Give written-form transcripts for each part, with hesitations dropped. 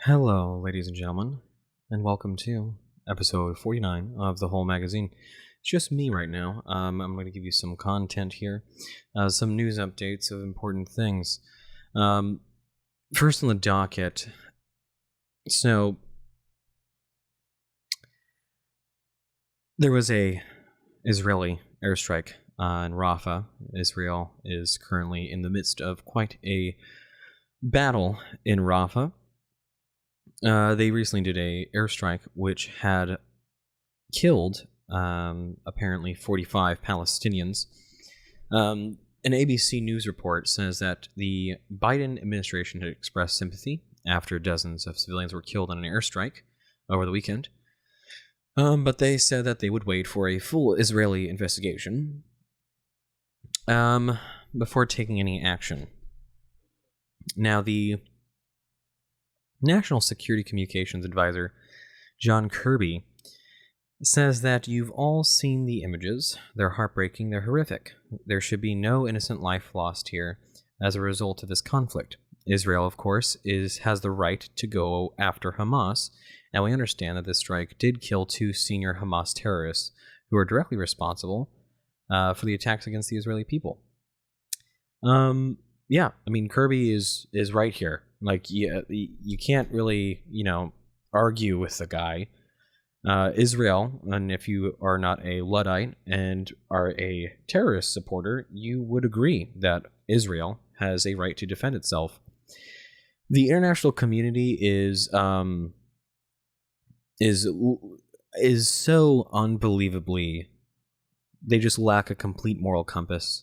Hello, ladies and gentlemen, and welcome to episode 49 of the whole magazine. It's just me right now. I'm going to give you some content here, some news updates of important things. First on the docket, so there was a Israeli airstrike in Rafah. Israel is currently in the midst of quite a battle in Rafah. They recently did a airstrike which had killed apparently 45 Palestinians. An ABC News report says that the Biden administration had expressed sympathy after dozens of civilians were killed in an airstrike over the weekend. But they said that they would wait for a full Israeli investigation before taking any action. Now, the National Security Communications Advisor, John Kirby, says that you've all seen the images. They're heartbreaking, they're horrific. There should be no innocent life lost here as a result of this conflict. Israel, of course, has the right to go after Hamas, and we understand that this strike did kill 2 senior Hamas terrorists who are directly responsible for the attacks against the Israeli people. Yeah, I mean, Kirby is right here. Like, you can't really, argue with the guy. Israel, and if you are not a Luddite and are a terrorist supporter, you would agree that Israel has a right to defend itself. The international community is so unbelievably, they just lack a complete moral compass.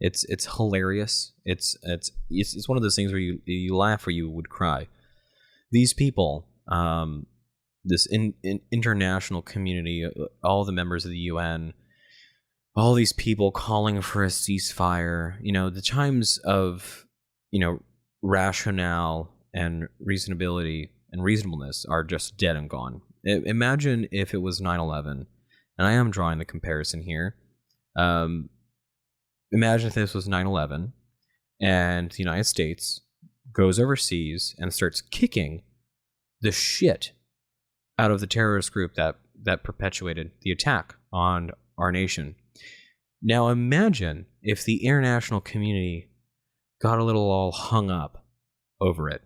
It's hilarious. It's one of those things where you laugh or you would cry. These people, this international community, all the members of the UN, all these people calling for a ceasefire, the times of, rationale and reasonability and reasonableness are just dead and gone. Imagine if it was 9/11, and I am drawing the comparison here. Imagine if this was 9/11 and the United States goes overseas and starts kicking the shit out of the terrorist group that perpetuated the attack on our nation. Now imagine if the international community got a little all hung up over it,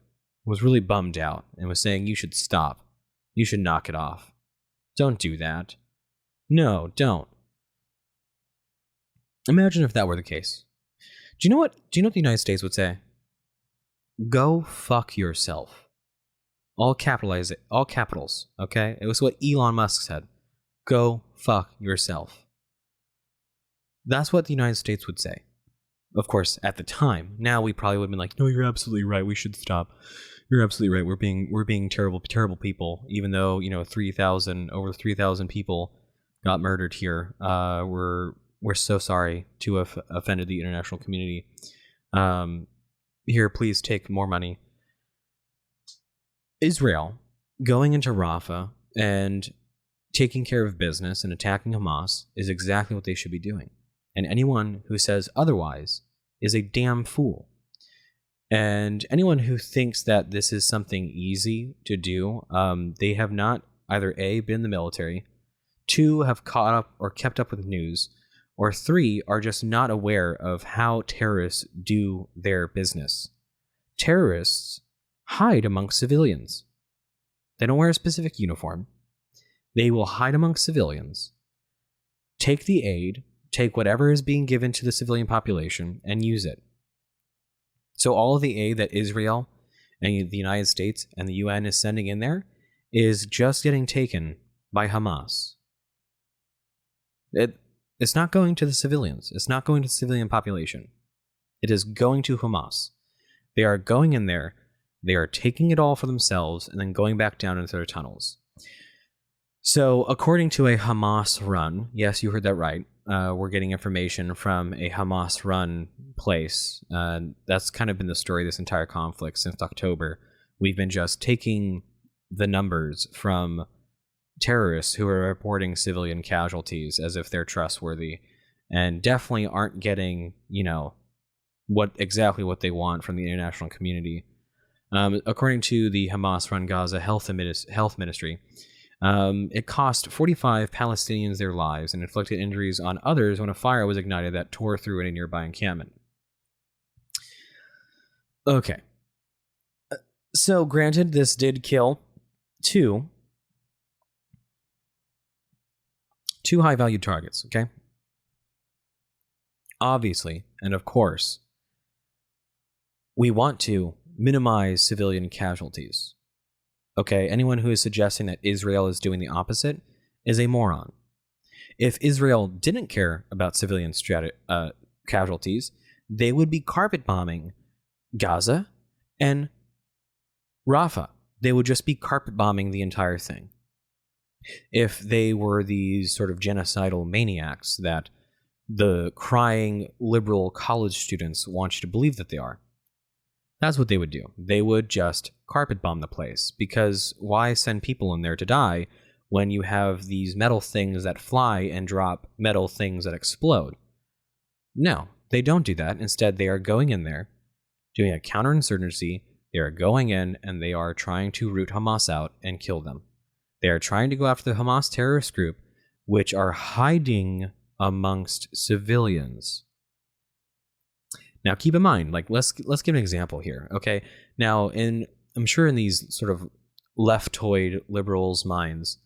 was really bummed out, and was saying, you should stop. You should knock it off. Don't do that. No, don't. Imagine if that were the case. Do you know what the United States would say? Go fuck yourself. All capitals, okay? It was what Elon Musk said. Go fuck yourself. That's what the United States would say. Of course, at the time. Now we probably would have been like, no, you're absolutely right. We should stop. You're absolutely right. We're being terrible people. Even though, over 3,000 people got murdered here. We're so sorry to have offended the international community. Here, please take more money. Israel going into Rafah and taking care of business and attacking Hamas is exactly what they should be doing. And anyone who says otherwise is a damn fool. And anyone who thinks that this is something easy to do, they have not either A, been in the military, 2, have caught up or kept up with news, or 3, are just not aware of how terrorists do their business. Terrorists hide amongst civilians. They don't wear a specific uniform. They will hide amongst civilians, take the aid, take whatever is being given to the civilian population, and use it. So all of the aid that Israel and the United States and the UN is sending in there is just getting taken by Hamas. It's not going to the civilians. It's not going to the civilian population. It is going to Hamas. They are going in there. They are taking it all for themselves and then going back down into their tunnels. So, according to a Hamas run, yes, you heard that right. We're getting information from a Hamas run place. That's kind of been the story of this entire conflict since October. We've been just taking the numbers from terrorists who are reporting civilian casualties as if they're trustworthy, and definitely aren't getting, what they want from the international community. According to the Hamas-run Gaza Health Ministry, it cost 45 Palestinians their lives and inflicted injuries on others when a fire was ignited that tore through a nearby encampment. Okay. So, granted, this did kill two high-value targets, okay? Obviously, and of course, we want to minimize civilian casualties. Okay, anyone who is suggesting that Israel is doing the opposite is a moron. If Israel didn't care about civilian casualties, they would be carpet bombing Gaza and Rafah. They would just be carpet bombing the entire thing. If they were these sort of genocidal maniacs that the crying liberal college students want you to believe that they are, that's what they would do. They would just carpet bomb the place, because why send people in there to die when you have these metal things that fly and drop metal things that explode? No, they don't do that. Instead, they are going in there, doing a counterinsurgency. They are going in and they are trying to root Hamas out and kill them. They are trying to go after the Hamas terrorist group, which are hiding amongst civilians. Now, keep in mind, like, let's give an example here, okay? Now, I'm sure in these sort of leftoid liberals' minds,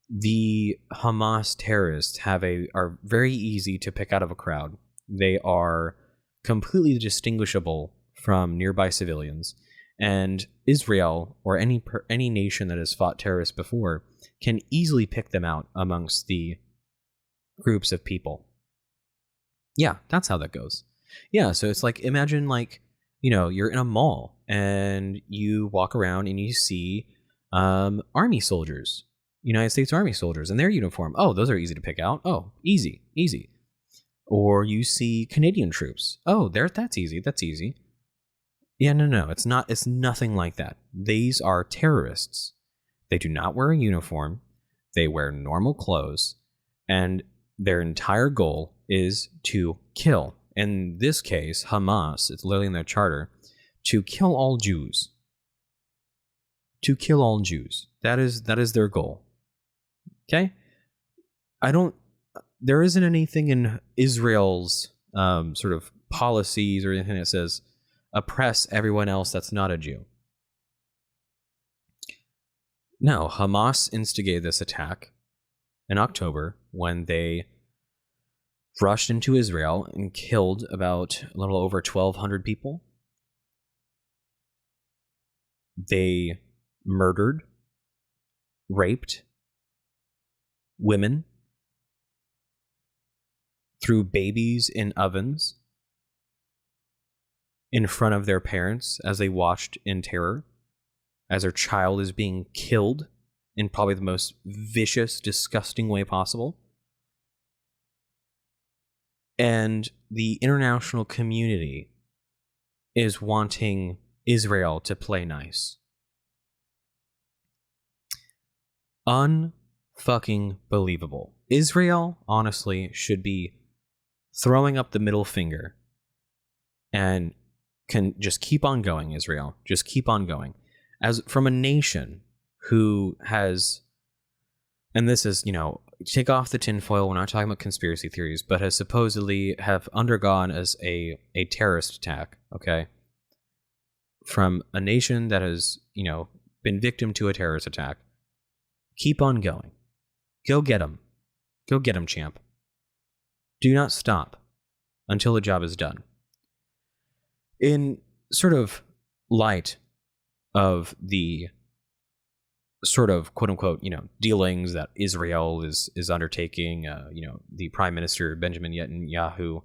the Hamas terrorists are very easy to pick out of a crowd. They are completely distinguishable from nearby civilians, and Israel or any nation that has fought terrorists before can easily pick them out amongst the groups of people. Yeah, that's how that goes. Yeah, so it's like, imagine, like, you're in a mall and you walk around and you see Army soldiers, United States Army soldiers in their uniform. Oh, those are easy to pick out. Oh, easy. Or you see Canadian troops. Oh, that's easy. Yeah, no, it's not. It's nothing like that. These are terrorists. They do not wear a uniform. They wear normal clothes, and their entire goal is to kill. In this case, Hamas, it's literally in their charter, to kill all Jews. To kill all Jews. That is their goal. Okay? There isn't anything in Israel's sort of policies or anything that says oppress everyone else that's not a Jew. No, Hamas instigated this attack in October when they rushed into Israel and killed about a little over 1,200 people. They murdered, raped women, threw babies in ovens in front of their parents as they watched in terror as their child is being killed in probably the most vicious, disgusting way possible. And the international community is wanting Israel to play nice. Unfucking believable. Israel, honestly, should be throwing up the middle finger and can just keep on going, Israel. Just keep on going. As from a nation who has, and this is, take off the tinfoil, we're not talking about conspiracy theories, but has supposedly have undergone as a terrorist attack, okay? From a nation that has, been victim to a terrorist attack. Keep on going. Go get them. Go get them, champ. Do not stop until the job is done. In sort of light of the sort of quote-unquote, dealings that Israel is undertaking, the Prime Minister Benjamin Netanyahu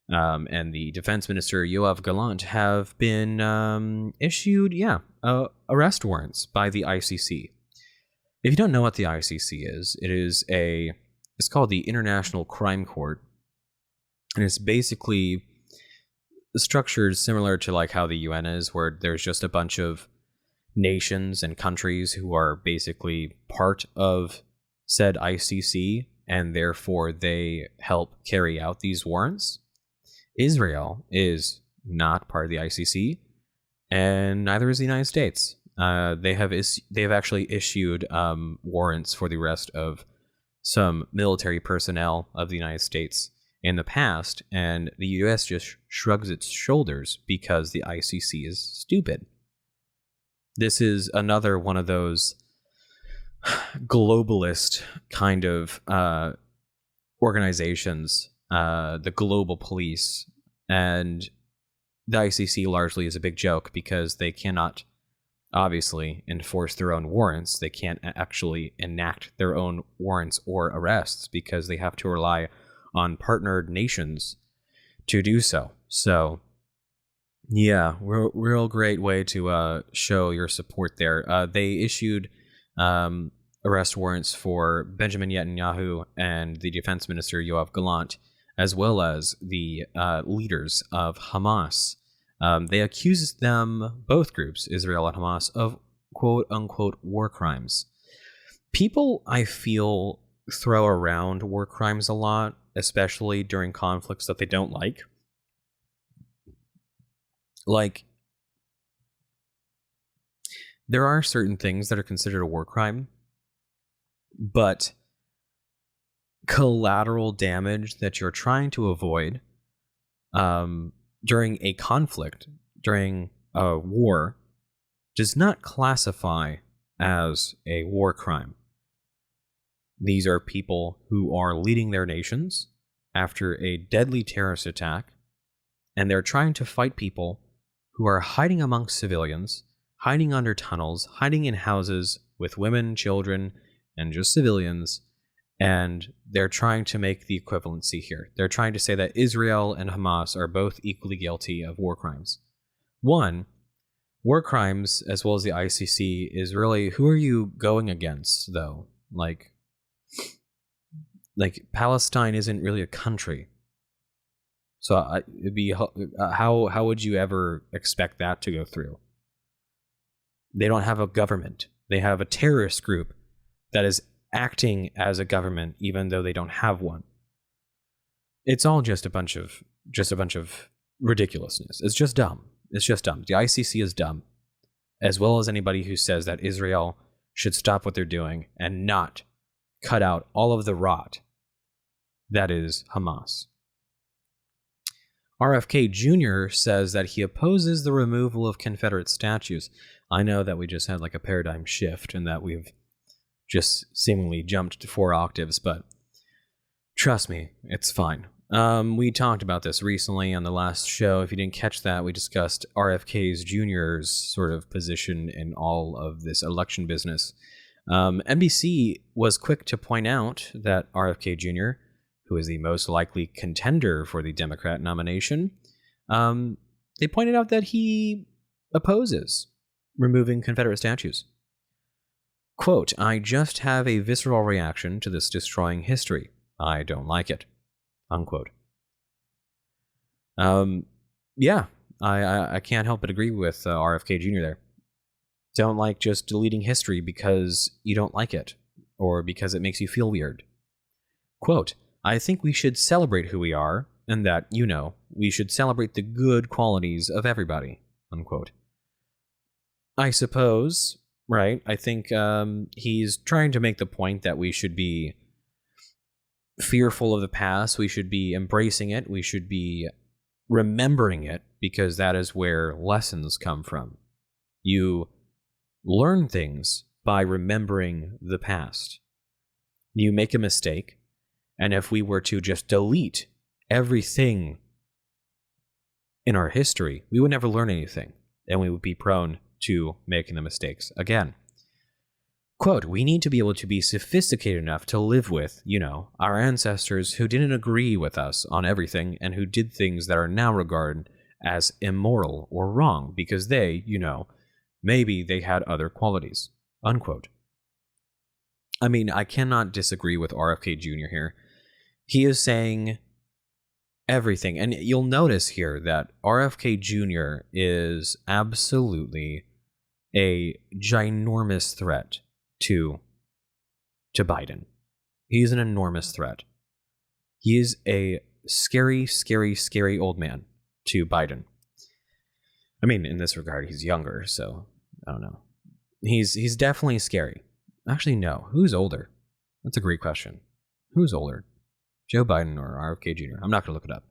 and the Defense Minister Yoav Gallant have been issued, arrest warrants by the ICC. If you don't know what the ICC is, it's called the International Crime Court, and it's basically structured similar to like how the UN is, where there's just a bunch of nations and countries who are basically part of said ICC, and therefore they help carry out these warrants. Israel is not part of the ICC, and neither is the United States. They have actually issued warrants for the arrest of some military personnel of the United States in the past, and the U.S. just shrugs its shoulders because the ICC is stupid. This is another one of those globalist kind of organizations, the global police, and the ICC largely is a big joke because they cannot obviously enforce their own warrants. They can't actually enact their own warrants or arrests because they have to rely on partnered nations to do so. So, yeah, real great way to show your support there. They issued arrest warrants for Benjamin Netanyahu and the defense minister Yoav Gallant, as well as the leaders of Hamas. They accused them, both groups, Israel and Hamas, of quote-unquote war crimes. People, I feel, throw around war crimes a lot, especially during conflicts that they don't like. Like, there are certain things that are considered a war crime, but collateral damage that you're trying to avoid during a conflict, during a war, does not classify as a war crime. These are people who are leading their nations after a deadly terrorist attack, and they're trying to fight people who are hiding amongst civilians, hiding under tunnels, hiding in houses with women, children, and just civilians, and they're trying to make the equivalency here. They're trying to say that Israel and Hamas are both equally guilty of war crimes. One, war crimes, as well as the ICC, is really, who are you going against, though? Like Palestine isn't really a country. So it'd be how would you ever expect that to go through? They don't have a government. They have a terrorist group that is acting as a government, even though they don't have one. It's all just a bunch of ridiculousness. It's just dumb. It's just dumb. The ICC is dumb, as well as anybody who says that Israel should stop what they're doing and not cut out all of the rot that is Hamas. RFK Jr. says that he opposes the removal of Confederate statues. I know that we just had like a paradigm shift and that we've just seemingly jumped to 4 octaves, but trust me, it's fine. We talked about this recently on the last show. If you didn't catch that, we discussed RFK Jr.'s sort of position in all of this election business. NBC was quick to point out that RFK Jr., who is the most likely contender for the Democrat nomination, they pointed out that he opposes removing Confederate statues. Quote, "I just have a visceral reaction to this destroying history. I don't like it." Unquote. Yeah, I can't help but agree with RFK Jr. there. Don't like just deleting history because you don't like it, or because it makes you feel weird. Quote, "I think we should celebrate who we are, and that, we should celebrate the good qualities of everybody." Unquote. I suppose, right? I think he's trying to make the point that we should be fearful of the past. We should be embracing it. We should be remembering it, because that is where lessons come from. You learn things by remembering the past. You make a mistake, and if we were to just delete everything in our history, we would never learn anything, and we would be prone to making the mistakes again. Quote, "We need to be able to be sophisticated enough to live with, our ancestors who didn't agree with us on everything and who did things that are now regarded as immoral or wrong because they, maybe they had other qualities." Unquote. I mean, I cannot disagree with RFK Jr. here. He is saying everything. And you'll notice here that RFK Jr. is absolutely a ginormous threat to Biden. He's an enormous threat. He is a scary, scary, scary old man to Biden. I mean, in this regard, he's younger, so I don't know. He's definitely scary. Actually, no. Who's older? That's a great question. Who's older? Joe Biden or RFK Jr.? I'm not going to look it up.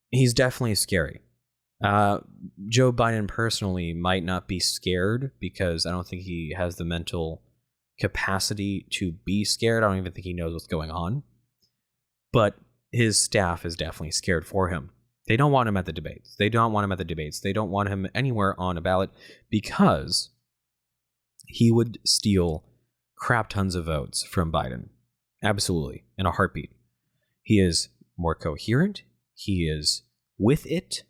He's definitely scary. Joe Biden personally might not be scared because I don't think he has the mental capacity to be scared. I don't even think he knows what's going on. But his staff is definitely scared for him. They don't want him at the debates. They don't want him anywhere on a ballot because he would steal crap tons of votes from Biden. Absolutely. In a heartbeat. He is more coherent. He is with it.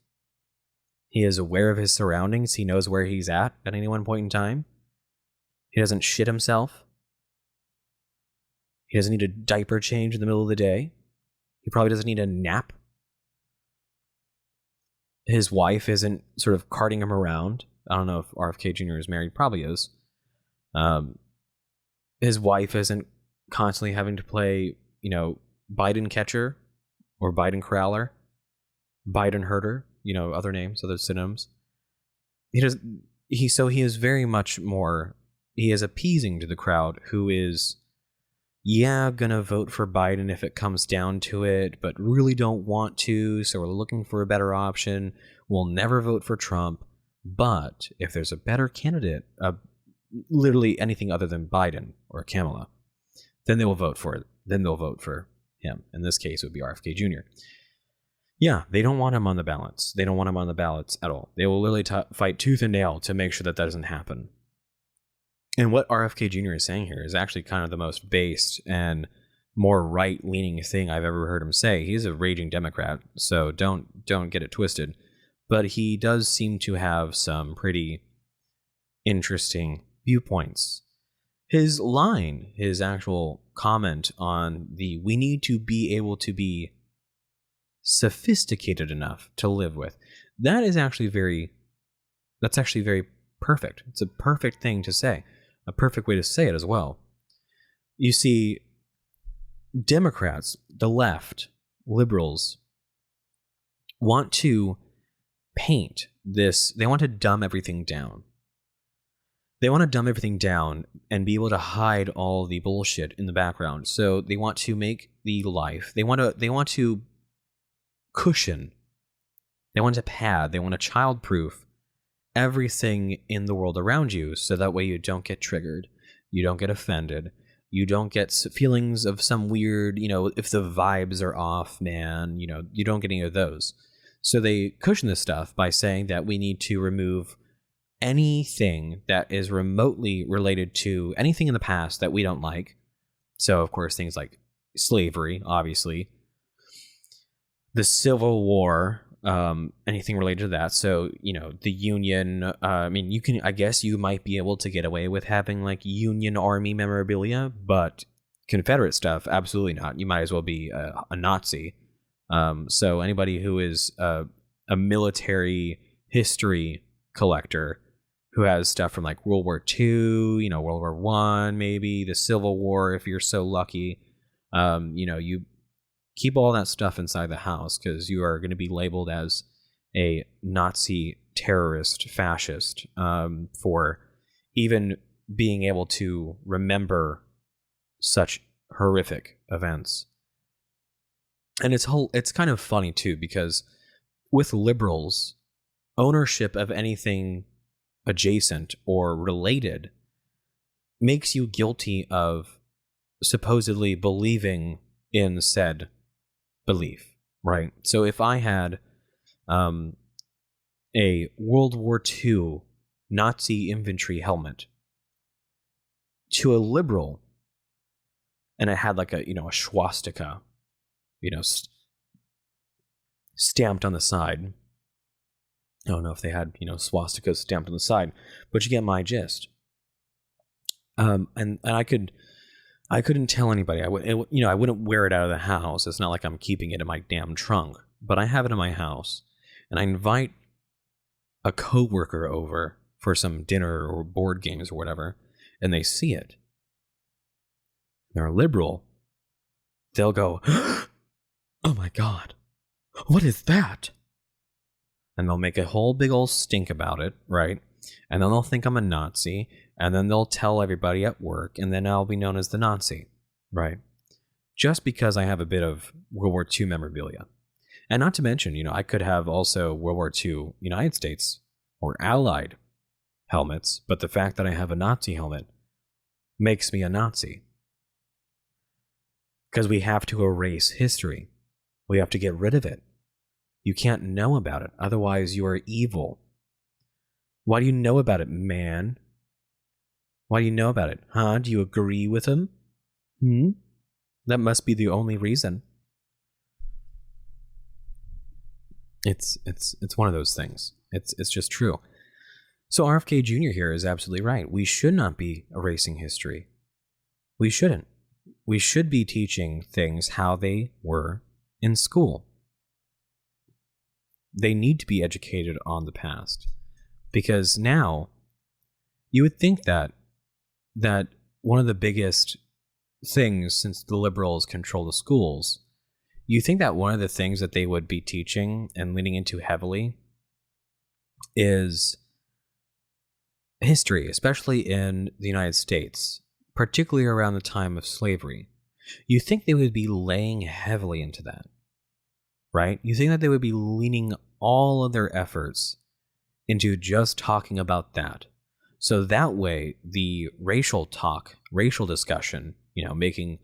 He is aware of his surroundings. He knows where he's at any one point in time. He doesn't shit himself. He doesn't need a diaper change in the middle of the day. He probably doesn't need a nap. His wife isn't sort of carting him around. I don't know if RFK Jr. is married. Probably is. His wife isn't constantly having to play, Biden catcher or Biden corraller, Biden herder, other names, other synonyms. He is very much more, he is appeasing to the crowd who is, gonna vote for Biden if it comes down to it, but really don't want to, so we're looking for a better option. We'll never vote for Trump, but if there's a better candidate, literally anything other than Biden or Kamala, then they will vote for it. Then they'll vote for him. In this case, it would be RFK Jr. Yeah, they don't want him on the ballots. They don't want him on the ballots at all. They will literally fight tooth and nail to make sure that doesn't happen. And what RFK Jr. is saying here is actually kind of the most based and more right-leaning thing I've ever heard him say. He's a raging Democrat, so don't get it twisted. But he does seem to have some pretty interesting viewpoints. His actual comment on we need to be able to be sophisticated enough to live with, that's actually very perfect. It's a perfect thing to say. A perfect way to say it as well. You see, Democrats, the left, liberals, want to paint this, they want to dumb everything down. They want to dumb everything down and be able to hide all the bullshit in the background. So they want to make the life, they want to cushion, they want to pad, they want to childproof everything in the world around you, so that way you don't get triggered, you don't get offended, you don't get feelings of some weird, if the vibes are off, man, you don't get any of those. So they cushion this stuff by saying that we need to remove anything that is remotely related to anything in the past that we don't like. So, of course, things like slavery, obviously, the Civil War, anything related to that. So, the Union, I guess you might be able to get away with having like Union Army memorabilia, but Confederate stuff, absolutely not. You might as well be a Nazi. So anybody who is a military history collector who has stuff from like World War II, World War I, maybe the Civil War, if you're so lucky, you keep all that stuff inside the house because you are going to be labeled as a Nazi terrorist fascist for even being able to remember such horrific events. And it's kind of funny too, because with liberals, ownership of anything adjacent or related makes you guilty of supposedly believing in said belief, right? So if I had a World War II Nazi infantry helmet to a liberal, and it had like a swastika, stamped on the side. I don't know if they had swastikas stamped on the side, but you get my gist. And I couldn't tell anybody. I wouldn't wear it out of the house. It's not like I'm keeping it in my damn trunk, but I have it in my house, and I invite a coworker over for some dinner or board games or whatever, and they see it. They're a liberal. They'll go, "Oh my God, what is that?" and they'll make a whole big old stink about it, right? And then they'll think I'm a Nazi, and then they'll tell everybody at work, and then I'll be known as the Nazi, right? Just because I have a bit of World War II memorabilia. And not to mention, I could have also World War II United States or Allied helmets, but the fact that I have a Nazi helmet makes me a Nazi. Because we have to erase history. We have to get rid of it. You can't know about it, otherwise you are evil. Why do you know about it, man? Why do you know about it? Huh? Do you agree with him? That must be the only reason. It's one of those things. It's just true. So RFK Jr. here is absolutely right. We should not be erasing history. We shouldn't. We should be teaching things how they were in school. They need to be educated on the past. Because now, you would think that one of the biggest things, since the liberals control the schools, you think that one of the things that they would be teaching and leaning into heavily is history, especially in the United States, particularly around the time of slavery. You think they would be laying heavily into that, right? You think that they would be leaning all of their efforts into just talking about that. So that way, the racial discussion, making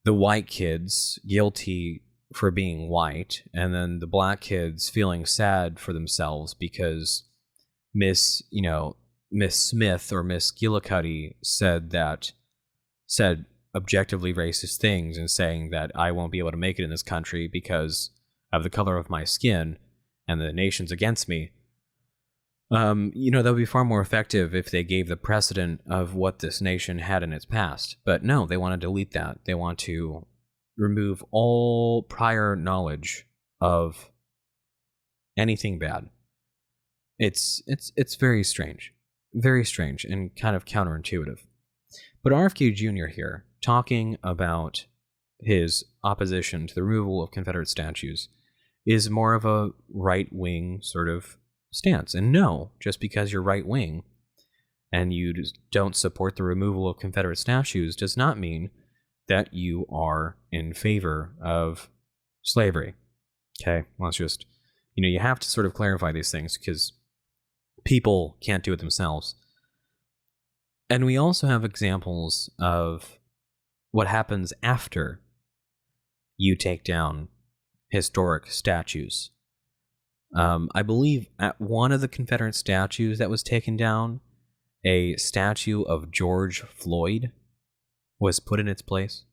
the white kids guilty for being white, and then the black kids feeling sad for themselves because Miss Smith or Miss Gillicuddy said objectively racist things and saying that I won't be able to make it in this country because of the color of my skin and the nation's against me. That would be far more effective if they gave the precedent of what this nation had in its past. But no, they want to delete that. They want to remove all prior knowledge of anything bad. It's very strange. Very strange and kind of counterintuitive. But RFK Jr. here, talking about his opposition to the removal of Confederate statues, is more of a right-wing sort of stance. And no, just because you're right-wing and you don't support the removal of Confederate statues does not mean that you are in favor of slavery. Okay, let's just, you have to sort of clarify these things because people can't do it themselves. And we also have examples of what happens after you take down historic statues. I believe at one of the Confederate statues that was taken down, a statue of George Floyd was put in its place.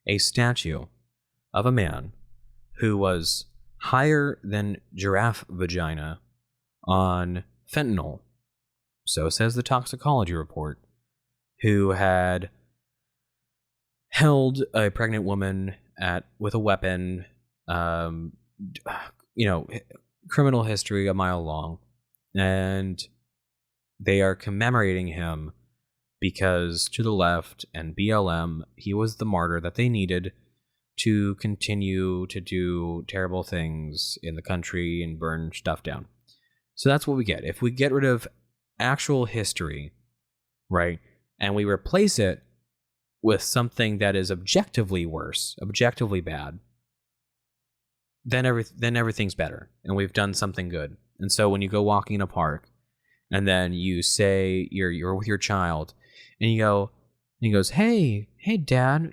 A statue of a man who was higher than giraffe vagina on fentanyl, so says the toxicology report, who had held a pregnant woman with a weapon, criminal history a mile long, and they are commemorating him because to the left and BLM, he was the martyr that they needed to continue to do terrible things in the country and burn stuff down. So that's what we get. If we get rid of actual history, right, and we replace it with something that is objectively worse, objectively bad, then everything's better, and we've done something good. And so when you go walking in a park, and then you say you're with your child, and he goes, hey, Dad,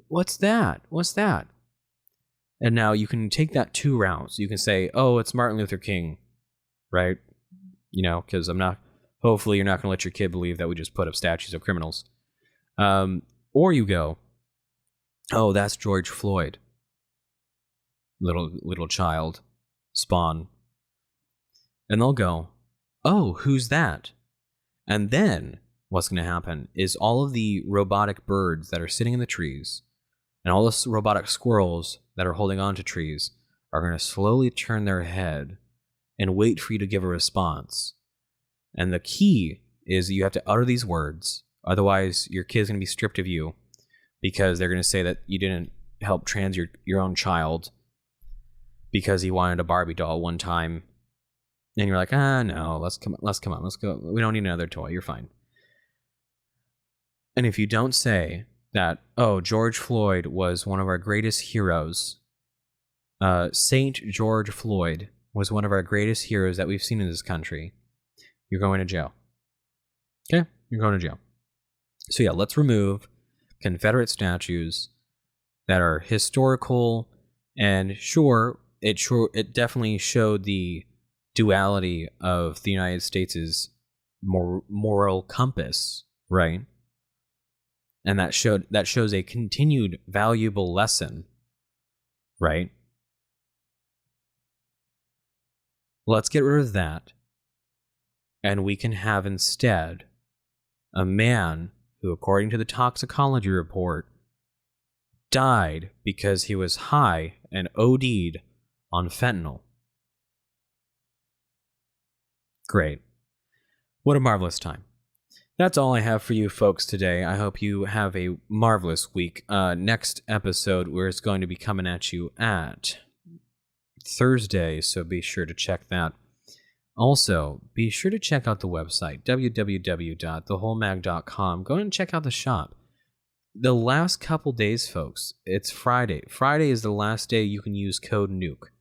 what's that? What's that? And now you can take that two routes. You can say, oh, it's Martin Luther King, right? Because hopefully you're not going to let your kid believe that we just put up statues of criminals. Or you go, oh, that's George Floyd. Little child, spawn. And they'll go, oh, who's that? And then what's going to happen is all of the robotic birds that are sitting in the trees and all the robotic squirrels that are holding on to trees are going to slowly turn their head and wait for you to give a response. And the key is you have to utter these words. Otherwise, your kid's going to be stripped of you because they're going to say that you didn't help trans your own child. because he wanted a Barbie doll one time, and you're like, no, let's come on, let's go. We don't need another toy. You're fine. And if you don't say that, oh, George Floyd was one of our greatest heroes, Saint George Floyd was one of our greatest heroes that we've seen in this country, you're going to jail. Okay? You're going to jail. So yeah, let's remove Confederate statues that are historical, and it definitely showed the duality of the United States' moral compass, right? And that shows a continued valuable lesson, right? Let's get rid of that, and we can have instead a man who, according to the toxicology report, died because he was high and OD'd on fentanyl. Great. What a marvelous time. That's all I have for you folks today. I hope you have a marvelous week. Next episode, we're going to be coming at you at Thursday, so be sure to check that. Also, be sure to check out the website, www.thewholemag.com. Go and check out the shop. The last couple days, folks, it's Friday. Friday is the last day you can use code NUKE.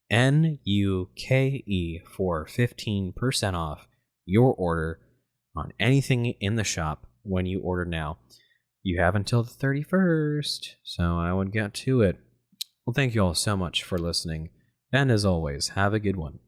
NUKE for 15% off your order on anything in the shop when you order now. You have until the 31st, so I would get to it. Well, thank you all so much for listening, and as always, have a good one.